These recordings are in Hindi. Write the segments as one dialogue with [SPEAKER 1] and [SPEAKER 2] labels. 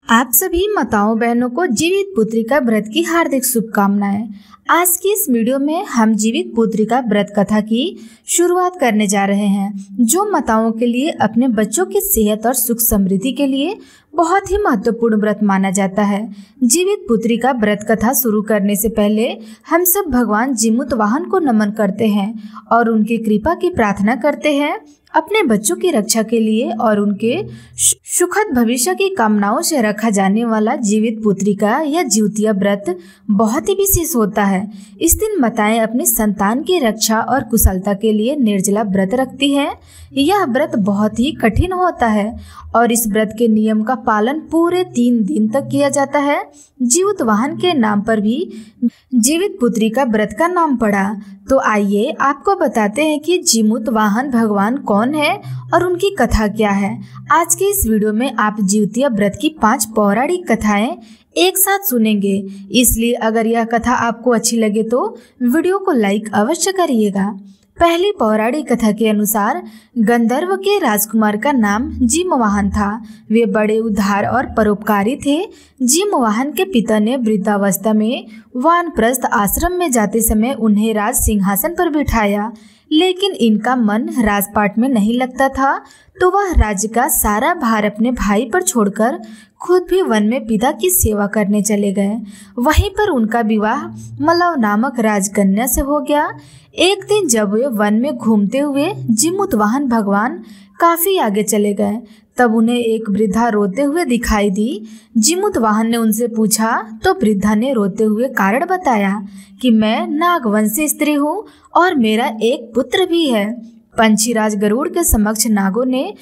[SPEAKER 1] आप सभी माताओं बहनों को जीवित पुत्रिका व्रत की हार्दिक शुभकामनाएं। आज की इस वीडियो में हम जीवित पुत्रिका व्रत कथा की शुरुआत करने जा रहे हैं, जो माताओं के लिए अपने बच्चों की सेहत और सुख समृद्धि के लिए बहुत ही महत्वपूर्ण व्रत माना जाता है। जीवित पुत्रिका व्रत कथा शुरू करने से पहले हम सब भगवान जीमूत वाहन को नमन करते हैं और उनकी कृपा की प्रार्थना करते हैं। अपने बच्चों की रक्षा के लिए और उनके सुखद भविष्य की कामनाओं से रखा जाने वाला जीवित पुत्रिका या जिउतिया व्रत बहुत ही विशेष होता है। इस दिन माताएं अपनी संतान की रक्षा और कुशलता के लिए निर्जला व्रत रखती हैं। यह व्रत बहुत ही कठिन होता है और इस व्रत के नियम का पालन पूरे 3 दिन तक किया जाता है। जीवित वाहन के नाम पर भी जीवित पुत्रिका व्रत का नाम पड़ा। तो आइए आपको बताते हैं कि जीमूत वाहन भगवान कौन है और उनकी कथा क्या है। आज के इस वीडियो में आप जिउतिया व्रत की 5 पौराणिक कथाएं एक साथ सुनेंगे, इसलिए अगर यह कथा आपको अच्छी लगे तो वीडियो को लाइक अवश्य करिएगा। पहली पौराणिक कथा के अनुसार गंधर्व के राजकुमार का नाम जिमवाहन था। वे बड़े उदार और परोपकारी थे। जिमवाहन के पिता ने वृद्धावस्था में वानप्रस्थ आश्रम में जाते समय उन्हें राज सिंहासन पर बिठाया, लेकिन इनका मन राजपाट में नहीं लगता था, तो वह राज्य का सारा भार अपने भाई पर छोड़कर खुद भी वन में पिता की सेवा करने चले गए। वहीं पर उनका विवाह मलव नामक राजकन्या से हो गया। एक दिन जब वे वन में घूमते हुए जीमूत वाहन भगवान काफी आगे चले गए, तब उन्हें एक वृद्धा रोते हुए दिखाई दी। जीमूत वाहन ने उनसे पूछा तो वृद्धा ने रोते हुए कारण बताया कि मैं नागवंशी स्त्री हूँ और मेरा एक पुत्र भी है। पंछीराज गरुड़ के समक्ष नागों ने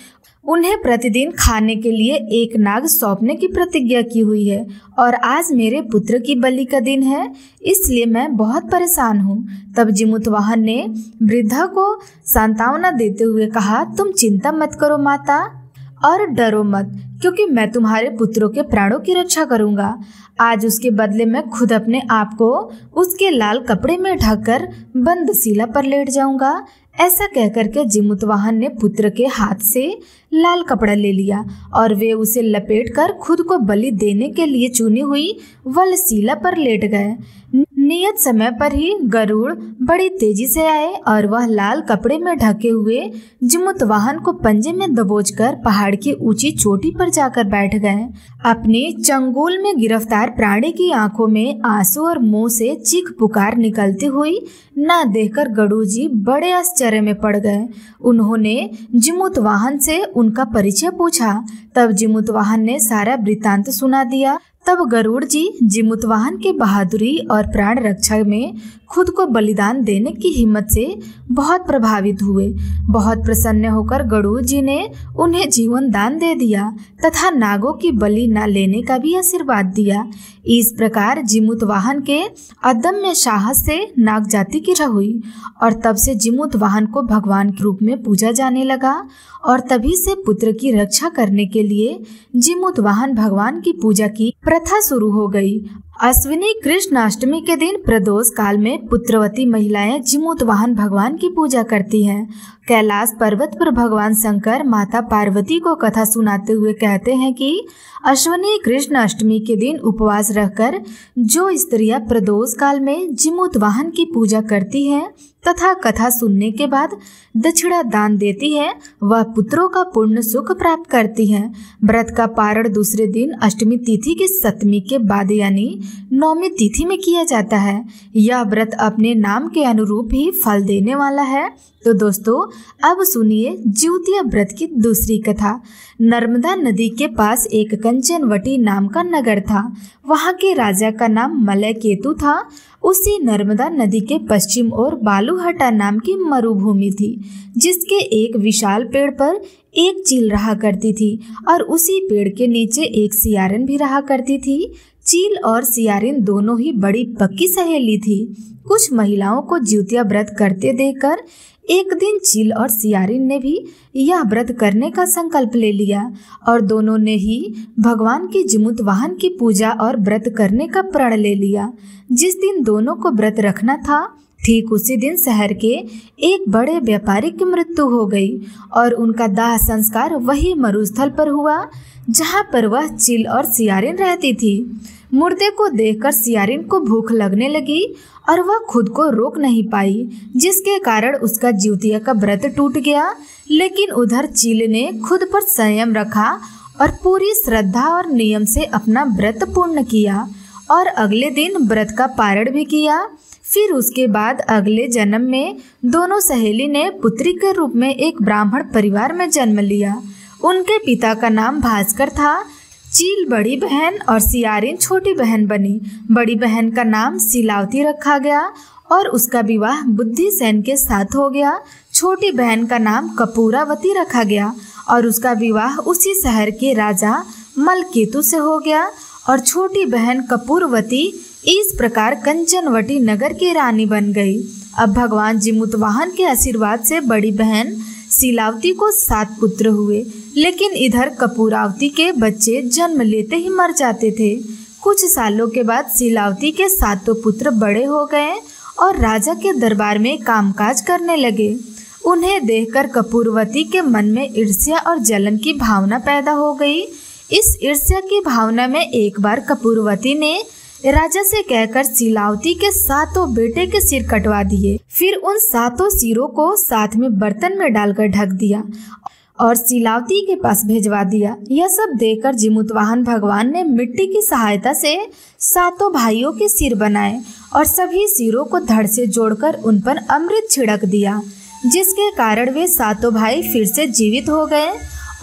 [SPEAKER 1] उन्हें प्रतिदिन खाने के लिए एक नाग सौंपने की प्रतिज्ञा की हुई है और आज मेरे पुत्र की बलि का दिन है, इसलिए मैं बहुत परेशान हूँ। तब जीमूत वाहन ने वृद्धा को सांत्वना देते हुए कहा, तुम चिंता मत करो माता और डरो मत, क्योंकि मैं तुम्हारे पुत्रों के प्राणों की रक्षा करूंगा। आज उसके बदले मैं खुद अपने आप को उसके लाल कपड़े में ढककर बंदशिला पर लेट जाऊंगा। ऐसा कहकर के जीमूत वाहन ने पुत्र के हाथ से लाल कपड़ा ले लिया और वे उसे लपेटकर खुद को बलि देने के लिए चुनी हुई वलशिला पर लेट गए। नियत समय पर ही गरुड़ बड़ी तेजी से आए और वह लाल कपड़े में ढके हुए जीमूत वाहन को पंजे में दबोचकर पहाड़ की ऊंची चोटी पर जाकर बैठ गए। अपनी चंगुल में गिरफ्तार प्राणी की आंखों में आंसू और मुंह से चीख पुकार निकलती हुई ना देखकर गरुड़ जी बड़े आश्चर्य में पड़ गए। उन्होंने जीमूत वाहन से उनका परिचय पूछा। तब जीमूत वाहन ने सारा वृत्तांत सुना दिया। तब गरुड़ जी जीमूत वाहन की बहादुरी और प्राण रक्षा में खुद को बलिदान देने की हिम्मत से बहुत प्रभावित हुए। बहुत प्रसन्न होकर गरुड़ जी ने उन्हें जीवन दान दे दिया तथा नागों की बलि न लेने का भी आशीर्वाद दिया। इस प्रकार जीमूत वाहन के अदम्य साहस से नाग जाति की रक्षा हुई और तब से जीमूत वाहन को भगवान के रूप में पूजा जाने लगा और तभी से पुत्र की रक्षा करने के लिए जीमूत वाहन भगवान की पूजा की प्रथा शुरू हो गई। अश्विनी कृष्ण अष्टमी के दिन प्रदोष काल में पुत्रवती महिलाएं जीमूत वाहन भगवान की पूजा करती हैं। कैलाश पर्वत पर भगवान शंकर माता पार्वती को कथा सुनाते हुए कहते हैं कि अश्विनी कृष्ण अष्टमी के दिन उपवास रहकर जो स्त्रियां प्रदोष काल में जीमूत वाहन की पूजा करती हैं तथा कथा सुनने के बाद दक्षिणा दान देती है, वह पुत्रों का पूर्ण सुख प्राप्त करती हैं। व्रत का पारण दूसरे दिन अष्टमी तिथि की सप्तमी के बाद यानी नौमी तिथि में किया जाता है। यह व्रत अपने नाम के अनुरूप ही फल देने वाला है। तो दोस्तों, अब सुनिए जिउतिया व्रत की दूसरी कथा। नर्मदा नदी के पास एक कंचनवटी नाम का नगर था। वहाँ के राजा का नाम मलय केतु था। उसी नर्मदा नदी के पश्चिम ओर बालूहटा नाम की मरुभूमि थी, जिसके एक विशाल पेड़ पर एक चील रहा करती थी और उसी पेड़ के नीचे एक सियारिन भी रहा करती थी। चील और सियारिन दोनों ही बड़ी पक्की सहेली थी। कुछ महिलाओं को जिउतिया व्रत करते देखकर एक दिन चील और सियारिन ने भी यह व्रत करने का संकल्प ले लिया और दोनों ने ही भगवान की जीमूत वाहन की पूजा और व्रत करने का प्रण ले लिया। जिस दिन दोनों को व्रत रखना था ठीक उसी दिन शहर के एक बड़े व्यापारी की मृत्यु हो गई और उनका दाह संस्कार वही मरुस्थल पर हुआ जहाँ पर वह चील और सियारिन रहती थी। मुर्दे को देखकर सियारिन को भूख लगने लगी और वह खुद को रोक नहीं पाई, जिसके कारण उसका जिउतिया का व्रत टूट गया। लेकिन उधर चील ने खुद पर संयम रखा और पूरी श्रद्धा और नियम से अपना व्रत पूर्ण किया और अगले दिन व्रत का पारण भी किया। फिर उसके बाद अगले जन्म में दोनों सहेली ने पुत्री के रूप में एक ब्राह्मण परिवार में जन्म लिया। उनके पिता का नाम भास्कर था। चील बड़ी बहन और सियारिन छोटी बहन बनी। बड़ी बहन का नाम सिलावती रखा गया और उसका विवाह बुद्धिसेन के साथ हो गया। छोटी बहन का नाम कपूरावती रखा गया और उसका विवाह उसी शहर के राजा मलकेतु से हो गया। और छोटी बहन कपूरवती इस प्रकार कंचनवटी नगर की रानी बन गई। अब भगवान जिमुतवाहन के आशीर्वाद से बड़ी बहन सिलावती को 7 पुत्र हुए, लेकिन इधर कपूरावती के बच्चे जन्म लेते ही मर जाते थे। कुछ सालों के बाद सिलावती के 7 पुत्र बड़े हो गए और राजा के दरबार में कामकाज करने लगे। उन्हें देखकर कपूरवती के मन में ईर्ष्या और जलन की भावना पैदा हो गई। इस ईर्ष्या की भावना में एक बार कपूरवती ने राजा से कहकर सिलावती के 7 बेटे के सिर कटवा दिए। फिर उन 7 सिरों को साथ में बर्तन में डालकर ढक दिया और सिलावती के पास भेजवा दिया। यह सब देखकर जिमुतवाहन भगवान ने मिट्टी की सहायता से 7 भाइयों के सिर बनाए और सभी सिरों को धड़ से जोड़कर उन पर अमृत छिड़क दिया, जिसके कारण वे 7 भाई फिर से जीवित हो गए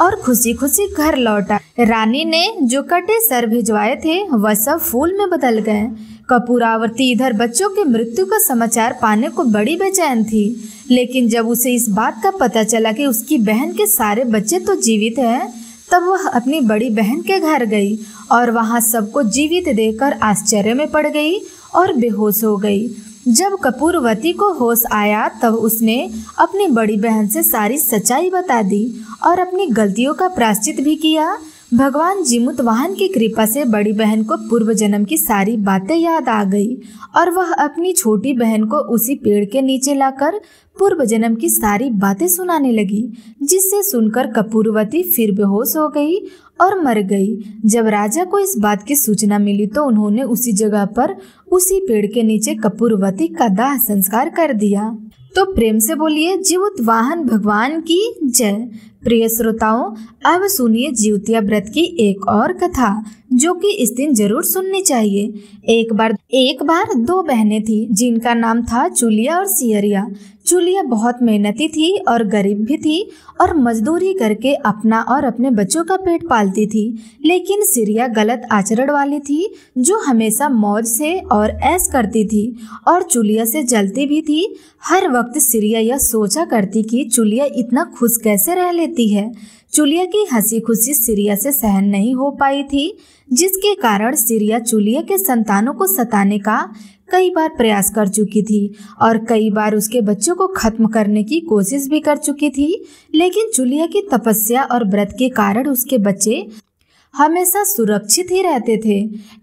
[SPEAKER 1] और खुशी खुशी घर लौटा। रानी ने जो कटे सर भिजवाए थे वह सब फूल में बदल गए। कपूरावती इधर बच्चों के मृत्यु का समाचार पाने को बड़ी बेचैन थी, लेकिन जब उसे इस बात का पता चला कि उसकी बहन के सारे बच्चे तो जीवित हैं, तब वह अपनी बड़ी बहन के घर गई और वहां सबको जीवित देखकर आश्चर्य में पड़ गई और बेहोश हो गई। जब कपूरवती को होश आया तब उसने अपनी बड़ी बहन से सारी सच्चाई बता दी और अपनी गलतियों का प्रायश्चित भी किया। भगवान जिमुतवाहन की कृपा से बड़ी बहन को पूर्व जन्म की सारी बातें याद आ गई और वह अपनी छोटी बहन को उसी पेड़ के नीचे लाकर पूर्व जन्म की सारी बातें सुनाने लगी, जिससे सुनकर कपूरवती फिर बेहोश हो गई और मर गई। जब राजा को इस बात की सूचना मिली तो उन्होंने उसी जगह पर उसी पेड़ के नीचे कपूरवती का दाह संस्कार कर दिया। तो प्रेम से बोलिए जिमुतवाहन भगवान की जय। प्रिय श्रोताओं, अब सुनिए जिउतिया व्रत की एक और कथा जो कि इस दिन जरूर सुननी चाहिए। एक बार 2 बहनें थी जिनका नाम था चुलिया और सियरिया। चुलिया बहुत मेहनती थी और गरीब भी थी और मजदूरी करके अपना और अपने बच्चों का पेट पालती थी, लेकिन सिरिया गलत आचरण वाली थी जो हमेशा मौज से और ऐश करती थी और चुलिया से जलती भी थी। हर वक्त सिरिया यह सोचा करती कि चुलिया इतना खुश कैसे रह लेती है। चुलिया की हंसी खुशी सिरिया से सहन नहीं हो पाई थी, जिसके कारण सिरिया चुलिया के संतानों को सताने का कई बार प्रयास कर चुकी थी और कई बार उसके बच्चों को खत्म करने की कोशिश भी कर चुकी थी, लेकिन चुलिया की तपस्या और व्रत के कारण उसके बच्चे हमेशा सुरक्षित ही रहते थे।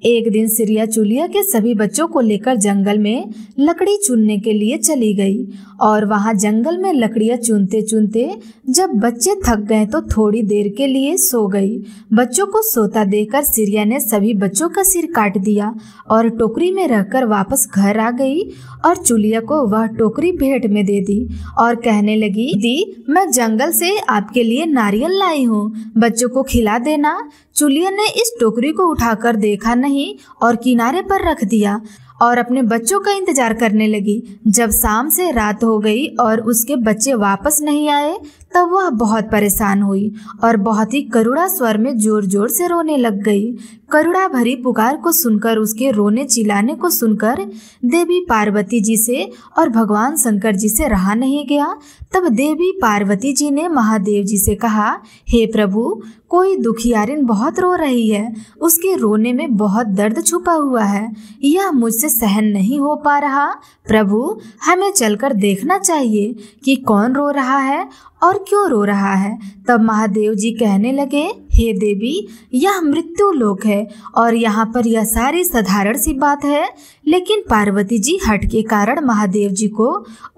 [SPEAKER 1] एक दिन सिरिया चुलिया के सभी बच्चों को लेकर जंगल में लकड़ी चुनने के लिए चली गई और वहां जंगल में लकड़ियां चुनते चुनते जब बच्चे थक गए तो थोड़ी देर के लिए सो गई। बच्चों को सोता देखकर सिरिया ने सभी बच्चों का सिर काट दिया और टोकरी में रखकर वापस घर आ गई और चुलिया को वह टोकरी भेंट में दे दी और कहने लगी, दी मैं जंगल से आपके लिए नारियल लाई हूँ, बच्चों को खिला देना। चुलिया ने इस टोकरी को उठाकर देखा नहीं और किनारे पर रख दिया और अपने बच्चों का इंतजार करने लगी। जब शाम से रात हो गई और उसके बच्चे वापस नहीं आए तब वह बहुत परेशान हुई और बहुत ही करुणा स्वर में जोर जोर से रोने लग गई। करुणा भरी पुकार को सुनकर, उसके रोने चिल्लाने को सुनकर देवी पार्वती जी से और भगवान शंकर जी से रहा नहीं गया। तब देवी पार्वती जी ने महादेव जी से कहा, हे प्रभु, कोई दुखियारिन बहुत रो रही है, उसके रोने में बहुत दर्द छुपा हुआ है, यह मुझसे सहन नहीं हो पा रहा। प्रभु, हमें चलकर देखना चाहिए कि कौन रो रहा है और क्यों रो रहा है। तब महादेव जी कहने लगे, हे देवी, यह मृत्यु लोक है और यहाँ पर यह सारी साधारण सी बात है, लेकिन पार्वती जी हट के कारण महादेव जी को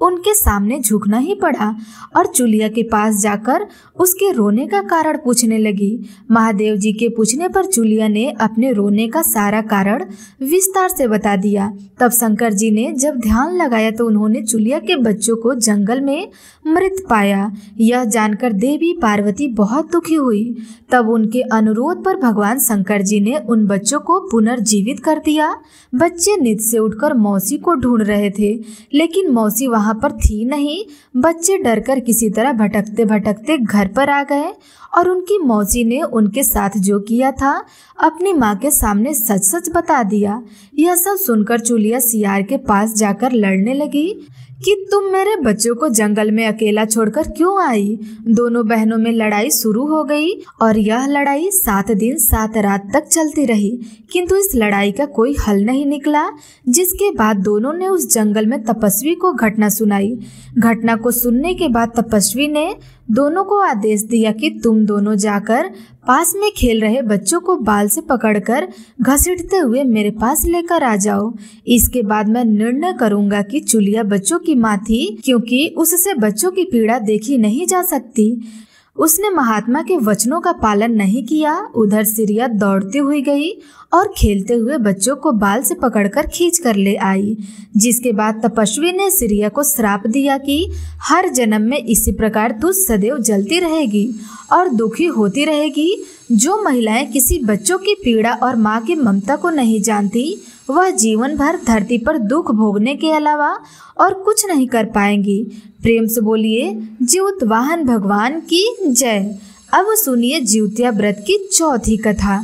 [SPEAKER 1] उनके सामने झुकना ही पड़ा और चुलिया के पास जाकर उसके रोने का कारण पूछने लगी। महादेव जी के पूछने पर चुलिया ने अपने रोने का सारा कारण विस्तार से बता दिया। तब शंकर जी ने जब ध्यान लगाया तो उन्होंने चुलिया के बच्चों को जंगल में मृत पाया। यह जानकर देवी पार्वती बहुत दुखी हुई। तब उनके अनुरोध पर भगवान शंकर जी ने उन बच्चों को पुनर्जीवित कर दिया। बच्चे नींद से उठकर मौसी को ढूंढ रहे थे, लेकिन मौसी वहां पर थी नहीं। बच्चे डरकर किसी तरह भटकते भटकते घर पर आ गए और उनकी मौसी ने उनके साथ जो किया था अपनी माँ के सामने सच सच बता दिया। यह सब सुनकर चुलिया सियार के पास जाकर लड़ने लगी कि तुम मेरे बच्चों को जंगल में अकेला छोड़कर क्यों आई। दोनों बहनों में लड़ाई शुरू हो गई और यह लड़ाई 7 दिन 7 रात तक चलती रही, किंतु इस लड़ाई का कोई हल नहीं निकला। जिसके बाद दोनों ने उस जंगल में तपस्वी को घटना सुनाई। घटना को सुनने के बाद तपस्वी ने दोनों को आदेश दिया कि तुम दोनों जाकर पास में खेल रहे बच्चों को बाल से पकड़कर घसीटते हुए मेरे पास लेकर आ जाओ। इसके बाद मैं निर्णय करूंगा कि चुलिया बच्चों की माँ थी, क्योंकि उससे बच्चों की पीड़ा देखी नहीं जा सकती। उसने महात्मा के वचनों का पालन नहीं किया। उधर सिरिया दौड़ती हुई गई और खेलते हुए बच्चों को बाल से पकड़कर खींच कर ले आई। जिसके बाद तपस्वी ने सिरिया को श्राप दिया कि हर जन्म में इसी प्रकार तू सदैव जलती रहेगी और दुखी होती रहेगी। जो महिलाएं किसी बच्चों की पीड़ा और माँ की ममता को नहीं जानती, वह जीवन भर धरती पर दुख भोगने के अलावा और कुछ नहीं कर पाएंगी। प्रेम से बोलिए जीवत वाहन भगवान की जय। अब सुनिए जिउतिया व्रत की चौथी कथा।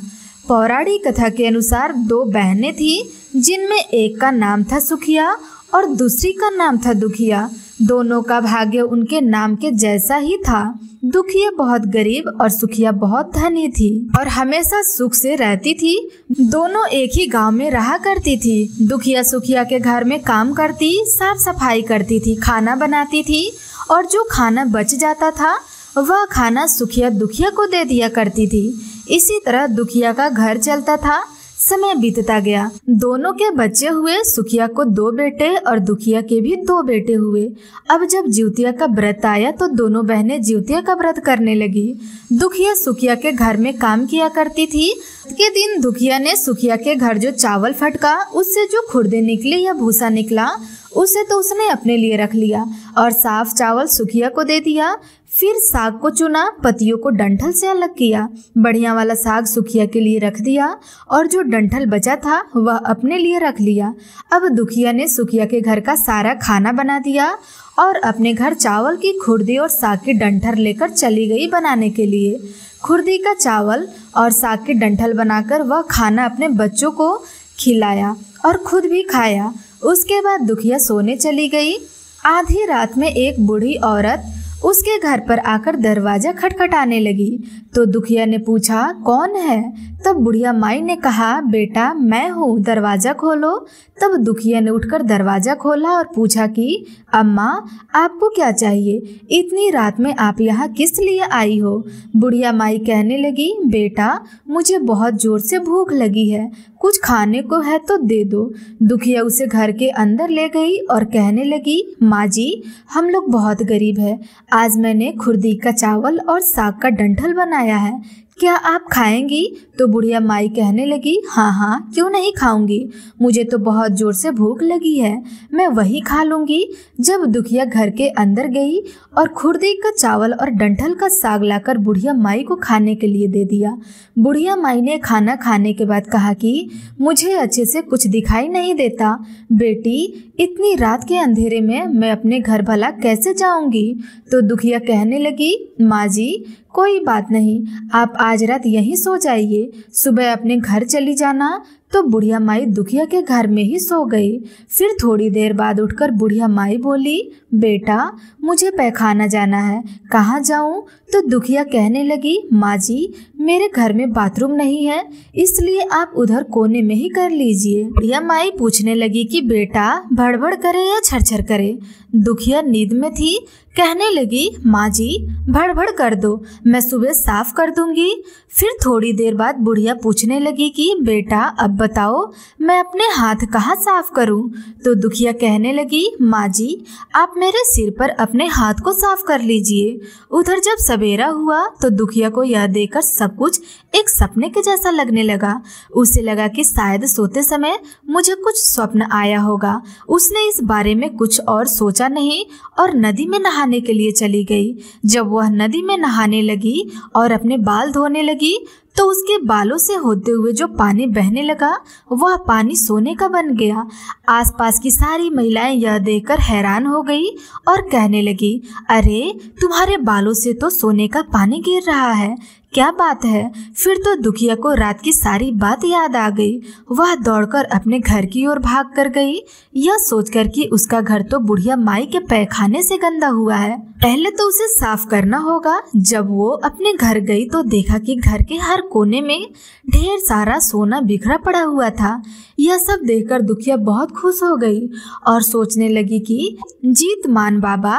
[SPEAKER 1] पौराणिक कथा के अनुसार 2 बहनें थीं, जिनमें एक का नाम था सुखिया और दूसरी का नाम था दुखिया। दोनों का भाग्य उनके नाम के जैसा ही था। दुखिया बहुत गरीब और सुखिया बहुत धनी थी और हमेशा सुख से रहती थी। दोनों एक ही गांव में रहा करती थी। दुखिया सुखिया के घर में काम करती, साफ सफाई करती थी, खाना बनाती थी और जो खाना बच जाता था वह खाना सुखिया दुखिया को दे दिया करती थी। इसी तरह दुखिया का घर चलता था। समय बीतता गया। दोनों के बच्चे हुए। सुखिया को 2 बेटे और दुखिया के भी 2 बेटे हुए। अब जब जिउतिया का व्रत आया तो दोनों बहनें जिउतिया का व्रत करने लगी। दुखिया सुखिया के घर में काम किया करती थी। के दिन दुखिया ने सुखिया के घर जो चावल फटका, उससे जो खुरदे निकले या भूसा निकला, उसे तो उसने अपने लिए रख लिया और साफ चावल सुखिया को दे दिया। फिर साग को चुना, पत्तियों को डंठल से अलग किया। बढ़िया वाला साग सुखिया के लिए रख दिया और जो डंठल बचा था वह अपने लिए रख लिया। अब दुखिया ने सुखिया के घर का सारा खाना बना दिया और अपने घर चावल की खुरदी और साग की डंठल लेकर चली गई बनाने के लिए। खुरदी का चावल और साग की डंठल बनाकर वह खाना अपने बच्चों को खिलाया और खुद भी खाया। उसके बाद दुखिया सोने चली गई। आधी रात में एक बूढ़ी औरत उसके घर पर आकर दरवाजा खटखटाने लगी तो दुखिया ने पूछा, कौन है? तब बुढ़िया माई ने कहा, बेटा मैं हूँ, दरवाजा खोलो। तब दुखिया ने उठकर दरवाजा खोला और पूछा कि अम्मा आपको क्या चाहिए? इतनी रात में आप यहाँ किस लिए आई हो? बुढ़िया माई कहने लगी, बेटा मुझे बहुत जोर से भूख लगी है, कुछ खाने को है तो दे दो। दुखिया उसे घर के अंदर ले गई और कहने लगी, माँ जी हम लोग बहुत गरीब है, आज मैंने खुरदी का चावल और साग का डंठल बनाया है, क्या आप खाएंगी? तो बुढ़िया माई कहने लगी, हाँ हाँ क्यों नहीं खाऊंगी, मुझे तो बहुत जोर से भूख लगी है, मैं वही खा लूंगी। जब दुखिया घर के अंदर गई और खुरदी का चावल और डंठल का साग लाकर बुढ़िया माई को खाने के लिए दे दिया। बुढ़िया माई ने खाना खाने के बाद कहा कि मुझे अच्छे से कुछ दिखाई नहीं देता, बेटी इतनी रात के अंधेरे में मैं अपने घर भला कैसे जाऊंगी? तो दुखिया कहने लगी, माँ जी कोई बात नहीं, आप आज रात यहीं सो जाइए, सुबह अपने घर चली जाना। तो बुढ़िया माई दुखिया के घर में ही सो गई। फिर थोड़ी देर बाद उठकर बुढ़िया माई बोली, बेटा मुझे पैखाना जाना है, कहाँ जाऊँ? तो दुखिया कहने लगी, माँ जी मेरे घर में बाथरूम नहीं है, इसलिए आप उधर कोने में ही कर लीजिए। बुढ़िया माई पूछने लगी कि बेटा भड़बड़ करे या छरछर करे? दुखिया नींद में थी, कहने लगी, माँ जी भड़बड़ कर दो, मैं सुबह साफ कर दूंगी। फिर थोड़ी देर बाद बुढ़िया पूछने लगी कि बेटा अब बताओ मैं अपने हाथ कहाँ साफ करूं? तो दुखिया कहने लगी, माँ जी आप मेरे सिर पर अपने हाथ को साफ कर लीजिए। उधर जब सवेरा हुआ तो दुखिया को यह देखकर सब कुछ एक सपने के जैसा लगने लगा। उसे लगा कि शायद सोते समय मुझे कुछ स्वप्न आया होगा। उसने इस बारे में कुछ और सोचा नहीं और नदी में नहाने के लिए चली गई। जब वह नदी में नहाने लगी और अपने बाल धोने लगी तो उसके बालों से होते हुए जो पानी बहने लगा वह पानी सोने का बन गया। आसपास की सारी महिलाएं यह देखकर हैरान हो गई और कहने लगी, अरे तुम्हारे बालों से तो सोने का पानी गिर रहा है, क्या बात है? फिर तो दुखिया को रात की सारी बात याद आ गई। वह दौड़कर अपने घर की ओर भाग कर गई, यह सोचकर कि उसका घर तो बुढ़िया माई के पैखाने से गंदा हुआ है, पहले तो उसे साफ करना होगा। जब वो अपने घर गई तो देखा कि घर के हर कोने में ढेर सारा सोना बिखरा पड़ा हुआ था। यह सब देखकर दुखिया बहुत खुश हो गई और सोचने लगी कि जीतमान बाबा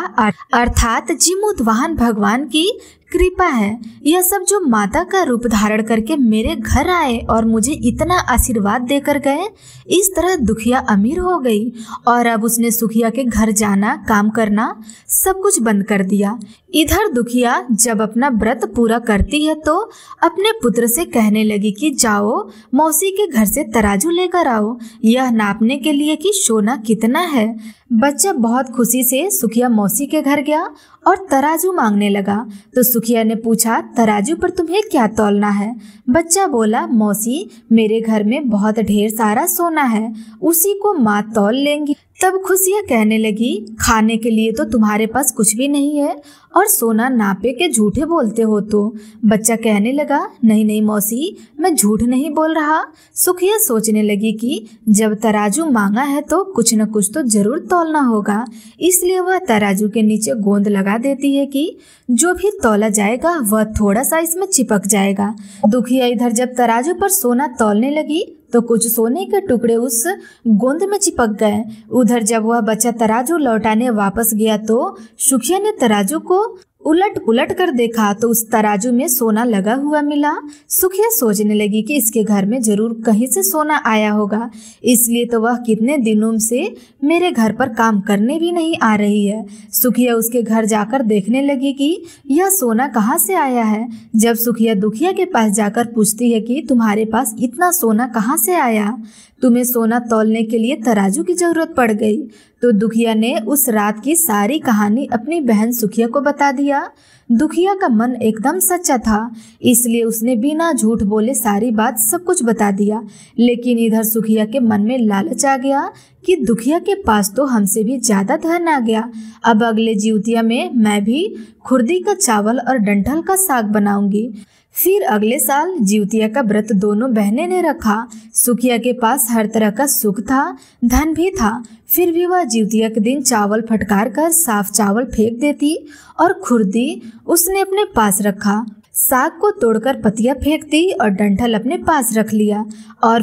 [SPEAKER 1] अर्थात जीमूतवाहन भगवान की कृपा है, यह सब जो माता का रूप धारण करके मेरे घर आए और मुझे इतना आशीर्वाद देकर गए। इस तरह दुखिया अमीर हो गई और अब उसने सुखिया के घर जाना, काम करना सब कुछ बंद कर दिया। इधर दुखिया जब अपना व्रत पूरा करती है तो अपने पुत्र से कहने लगी कि जाओ मौसी के घर से तराजू लेकर आओ, यह नापने के लिए कि सोना कितना है। बच्चा बहुत खुशी से सुखिया मौसी के घर गया और तराजू मांगने लगा। तो सुखिया ने पूछा, तराजू पर तुम्हें क्या तौलना है? बच्चा बोला, मौसी मेरे घर में बहुत ढेर सारा सोना है, उसी को माँ तौल लेंगी। तब खुशियाँ कहने लगी, खाने के लिए तो तुम्हारे पास कुछ भी नहीं है और सोना नापे के झूठे बोलते हो। तो बच्चा कहने लगा, नहीं नहीं मौसी मैं झूठ नहीं बोल रहा। सुखिया सोचने लगी कि जब तराजू मांगा है तो कुछ न कुछ तो जरूर तौलना होगा, इसलिए वह तराजू के नीचे गोंद लगा देती है कि जो भी तौला जाएगा वह थोड़ा सा इसमें चिपक जाएगा। दुखिया इधर जब तराजू पर सोना तौलने लगी तो कुछ सोने के टुकड़े उस गोंद में चिपक गए। उधर जब वह बच्चा तराजू लौटाने वापस गया तो सुखिया ने तराजू को उलट पुलट कर देखा तो उस तराजू में सोना लगा हुआ मिला। सुखिया सोचने लगी कि इसके घर में जरूर कहीं से सोना आया होगा, इसलिए तो वह कितने दिनों से मेरे घर पर काम करने भी नहीं आ रही है। सुखिया उसके घर जाकर देखने लगी कि यह सोना कहाँ से आया है। जब सुखिया दुखिया के पास जाकर पूछती है कि तुम्हारे पास इतना सोना कहाँ से आया, तुम्हें सोना तौलने के लिए तराजू की जरूरत पड़ गई। तो दुखिया ने उस रात की सारी कहानी अपनी बहन सुखिया को बता दिया। दुखिया का मन एकदम सच्चा था, इसलिए उसने बिना झूठ बोले सारी बात सब कुछ बता दिया। लेकिन इधर सुखिया के मन में लालच आ गया कि दुखिया के पास तो हमसे भी ज्यादा धन आ गया। अब अगले जिउतिया में मैं भी खुर्दी का चावल और डंठल का साग बनाऊंगी। फिर अगले साल जिउतिया का व्रत दोनों बहनें ने रखा। सुखिया के पास हर तरह का सुख था, धन भी था, फिर भी वह जिउतिया के दिन चावल फटकार कर साफ चावल फेंक देती और खुर्दी उसने अपने पास रखा। साग को तोड़कर पतिया फेंक दी और डंठल अपने पास रख लिया और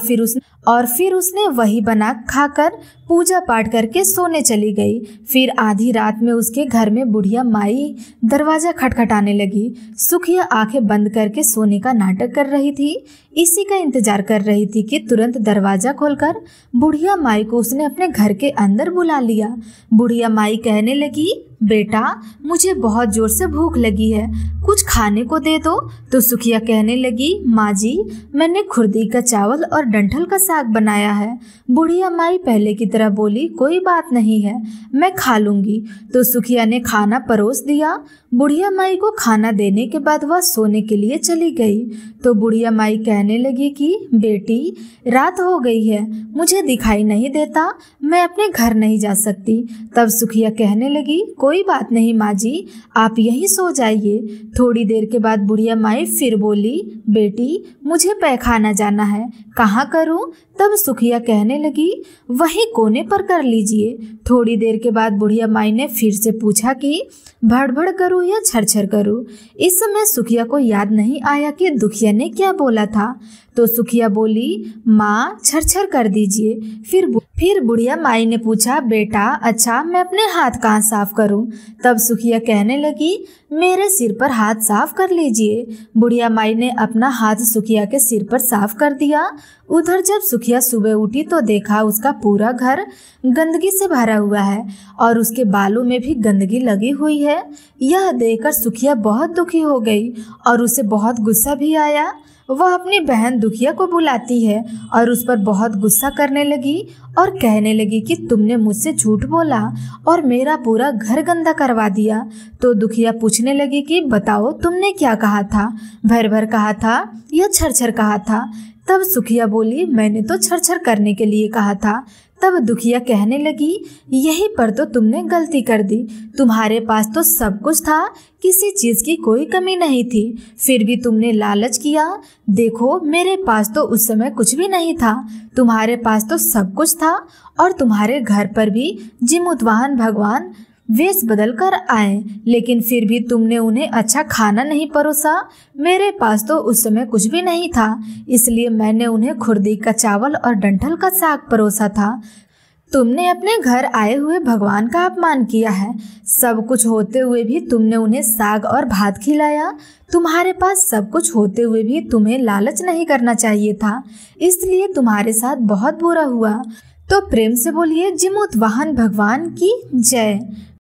[SPEAKER 1] फिर उसने वही बना खाकर पूजा पाठ करके सोने चली गई। फिर आधी रात में उसके घर में बुढ़िया माई दरवाजा खटखटाने लगी। सुखिया आंखें बंद करके सोने का नाटक कर रही थी, इसी का इंतजार कर रही थी कि तुरंत दरवाजा खोलकर बुढ़िया माई को उसने अपने घर के अंदर बुला लिया। बुढ़िया माई कहने लगी, बेटा मुझे बहुत जोर से भूख लगी है, कुछ खाने को दे दो। तो सुखिया कहने लगी, माँ जी मैंने खुर्दी का चावल और डंठल का साग बनाया है। बुढ़िया माई पहले की तरह बोली, कोई बात नहीं है, मैं खा लूंगी। तो सुखिया ने खाना परोस दिया। बुढ़िया माई को खाना देने के बाद वह सोने के लिए चली गई। तो बुढ़िया माई कहने लगी कि बेटी रात हो गई है, मुझे दिखाई नहीं देता, मैं अपने घर नहीं जा सकती। तब सुखिया कहने लगी, कोई बात नहीं माँ जी, आप यहीं सो जाइए। थोड़ी देर के बाद बुढ़िया माई फिर बोली, बेटी मुझे पैखाना जाना है, कहाँ करूँ? तब सुखिया कहने लगी, वहीं कोने पर कर लीजिए। थोड़ी देर के बाद बुढ़िया माई ने फिर से पूछा कि भड़बड़ करूँ या छरछर करूँ? इस समय सुखिया को याद नहीं आया कि दुखिया ने क्या बोला था, तो सुखिया बोली, माँ छरछर कर दीजिए। फिर बुढ़िया माई ने पूछा, बेटा अच्छा मैं अपने हाथ कहाँ साफ करूँ? तब सुखिया कहने लगी, मेरे सिर पर हाथ साफ कर लीजिए। बुढ़िया माई ने अपना हाथ सुखिया के सिर पर साफ कर दिया। उधर जब सुखिया सुबह उठी तो देखा उसका पूरा घर गंदगी से भरा हुआ है और उसके बालों में भी गंदगी लगी हुई है। यह देखकर सुखिया बहुत दुखी हो गई और उसे बहुत गुस्सा भी आया। वह अपनी बहन दुखिया को बुलाती है और उस पर बहुत गुस्सा करने लगी और कहने लगी कि तुमने मुझसे झूठ बोला और मेरा पूरा घर गंदा करवा दिया। तो दुखिया पूछने लगी कि बताओ तुमने क्या कहा था, भर भर कहा था या छरछर कहा था? तब सुखिया बोली, मैंने तो छरछर करने के लिए कहा था। तब दुखिया कहने लगी, यही पर तो तुमने गलती कर दी। तुम्हारे पास तो सब कुछ था, किसी चीज की कोई कमी नहीं थी, फिर भी तुमने लालच किया। देखो मेरे पास तो उस समय कुछ भी नहीं था, तुम्हारे पास तो सब कुछ था और तुम्हारे घर पर भी जिमुतवाहन भगवान वेश बदल कर आए, लेकिन फिर भी तुमने उन्हें अच्छा खाना नहीं परोसा। मेरे पास तो उस समय कुछ भी नहीं था, इसलिए मैंने उन्हें खुर्दी का चावल और डंठल का साग परोसा था। तुमने अपने घर आए हुए भगवान का अपमान किया है। सब कुछ होते हुए भी तुमने उन्हें साग और भात खिलाया। तुम्हारे पास सब कुछ होते हुए भी तुम्हें लालच नहीं करना चाहिए था, इसलिए तुम्हारे साथ बहुत बुरा हुआ। तो प्रेम से बोलिए जिमुतवाहन भगवान की जय।